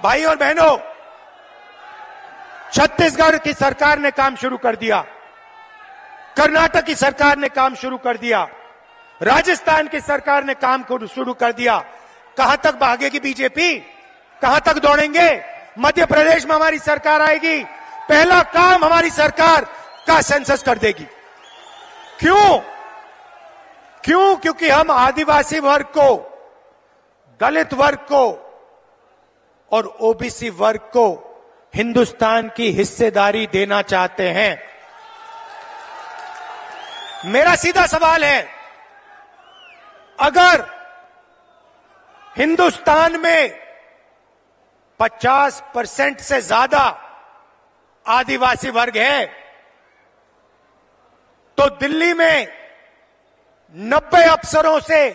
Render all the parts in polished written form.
भाई और बहनों, छत्तीसगढ़ की सरकार ने काम शुरू कर दिया, कर्नाटक की सरकार ने काम शुरू कर दिया, राजस्थान की सरकार ने काम शुरू कर दिया। कहां तक भागेगी बीजेपी? कहां तक दौड़ेंगे? मध्य प्रदेश में हमारी सरकार आएगी, पहला काम हमारी सरकार का सेंसस कर देगी। क्यों? क्योंकि हम आदिवासी वर्ग को, दलित वर्ग को और ओबीसी वर्ग को हिंदुस्तान की हिस्सेदारी देना चाहते हैं। मेरा सीधा सवाल है, अगर हिंदुस्तान में 50% से ज्यादा आदिवासी वर्ग है, तो दिल्ली में 90 अफसरों से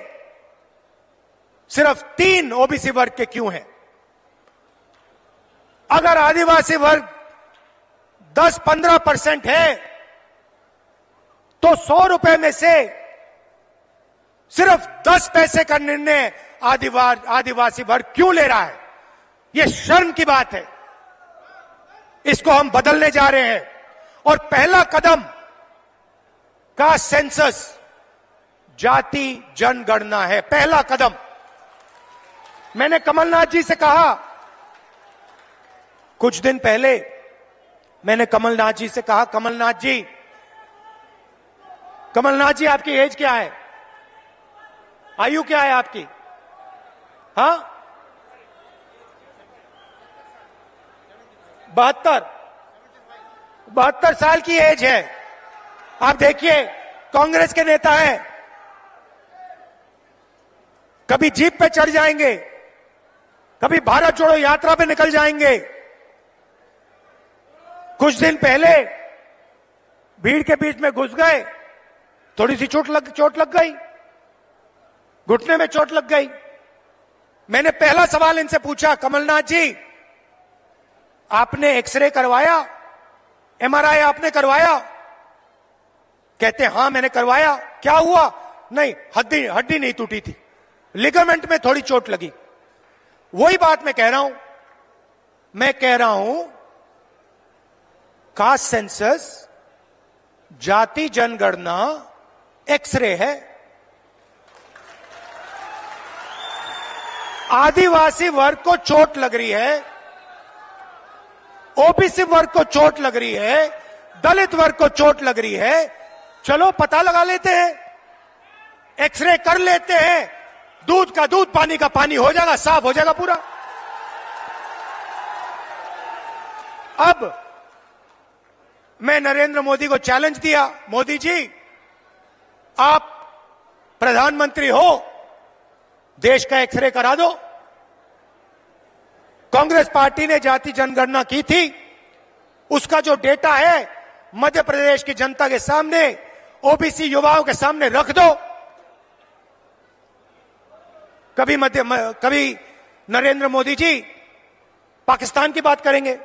सिर्फ 3 ओबीसी वर्ग के क्यों हैं? अगर आदिवासी वर्ग 10-15% है, तो 100 रुपए में से सिर्फ 10 पैसे का निर्णय आदिवासी वर्ग क्यों ले रहा है? यह शर्म की बात है। इसको हम बदलने जा रहे हैं और पहला कदम कास्ट सेंसस, जाति जनगणना है। पहला कदम। मैंने कमलनाथ जी से कहा, कुछ दिन पहले मैंने कमलनाथ जी से कहा, कमलनाथ जी आपकी एज क्या है? आयु क्या है आपकी? हाँ, 72 साल की एज है। आप देखिए, कांग्रेस के नेता हैं, कभी जीप पे चढ़ जाएंगे, कभी भारत जोड़ो यात्रा पे निकल जाएंगे। कुछ दिन पहले भीड़ के बीच में घुस गए, थोड़ी सी चोट लग गई, घुटने में चोट लग गई। मैंने पहला सवाल इनसे पूछा, कमलनाथ जी आपने एक्सरे करवाया, एमआरआई आपने करवाया? कहते हां मैंने करवाया। क्या हुआ? नहीं, हड्डी नहीं टूटी थी, लिगामेंट में थोड़ी चोट लगी। वही बात मैं कह रहा हूं, कास्ट सेंसस, जाति जनगणना एक्सरे है। आदिवासी वर्ग को चोट लग रही है, ओबीसी वर्ग को चोट लग रही है, दलित वर्ग को चोट लग रही है। चलो पता लगा लेते हैं, एक्सरे कर लेते हैं, दूध का दूध पानी का पानी हो जाएगा, साफ हो जाएगा पूरा। अब मैं नरेंद्र मोदी को चैलेंज दिया, मोदी जी आप प्रधानमंत्री हो, देश का एक्सरे करा दो। कांग्रेस पार्टी ने जाति जनगणना की थी, उसका जो डेटा है मध्य प्रदेश की जनता के सामने, ओबीसी युवाओं के सामने रख दो। कभी नरेंद्र मोदी जी पाकिस्तान की बात करेंगे,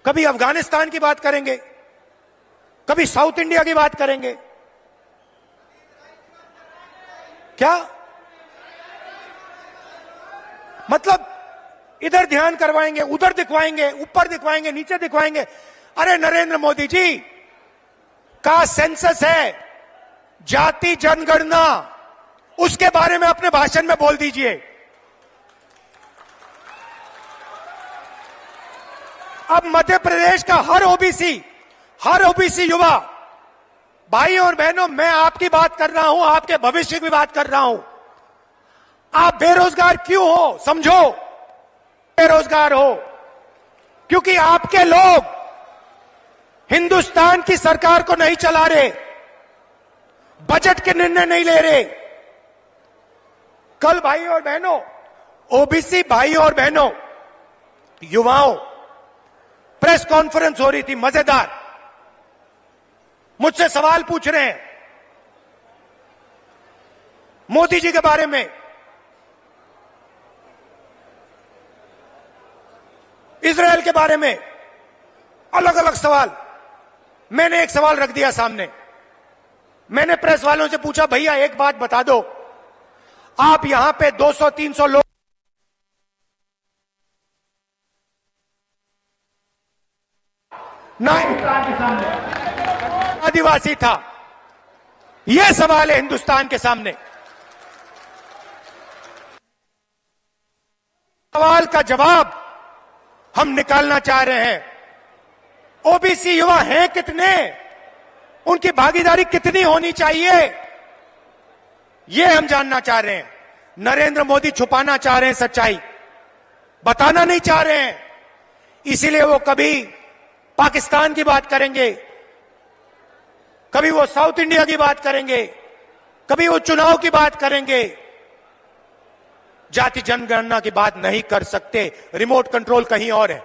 कभी अफगानिस्तान की बात करेंगे, कभी साउथ इंडिया की बात करेंगे। क्या मतलब? इधर ध्यान करवाएंगे, उधर दिखवाएंगे, ऊपर दिखवाएंगे, नीचे दिखवाएंगे। अरे नरेंद्र मोदी जी का सेंसस है, जाति जनगणना, उसके बारे में अपने भाषण में बोल दीजिए। अब मध्य प्रदेश का हर ओबीसी युवा, भाई और बहनों, मैं आपकी बात कर रहा हूं, आपके भविष्य की बात कर रहा हूं। आप बेरोजगार क्यों हो? समझो, बेरोजगार हो क्योंकि आपके लोग हिंदुस्तान की सरकार को नहीं चला रहे, बजट के निर्णय नहीं ले रहे। कल भाई और बहनों, ओबीसी भाई और बहनों, युवाओं, प्रेस कॉन्फ्रेंस हो रही थी, मजेदार। मुझसे सवाल पूछ रहे हैं मोदी जी के बारे में, इजरायल के बारे में, अलग अलग सवाल। मैंने एक सवाल रख दिया सामने। मैंने प्रेस वालों से पूछा, भैया एक बात बता दो, आप यहां पे 200-300 लोग ना आदिवासी था। यह सवाल है हिंदुस्तान के सामने। सवाल का जवाब हम निकालना चाह रहे हैं। ओबीसी युवा हैं कितने, उनकी भागीदारी कितनी होनी चाहिए, यह हम जानना चाह रहे हैं। नरेंद्र मोदी छुपाना चाह रहे हैं सच्चाई, बताना नहीं चाह रहे हैं। इसीलिए वो कभी पाकिस्तान की बात करेंगे, कभी वो साउथ इंडिया की बात करेंगे, कभी वो चुनाव की बात करेंगे। जाति जनगणना की बात नहीं कर सकते। रिमोट कंट्रोल कहीं और है।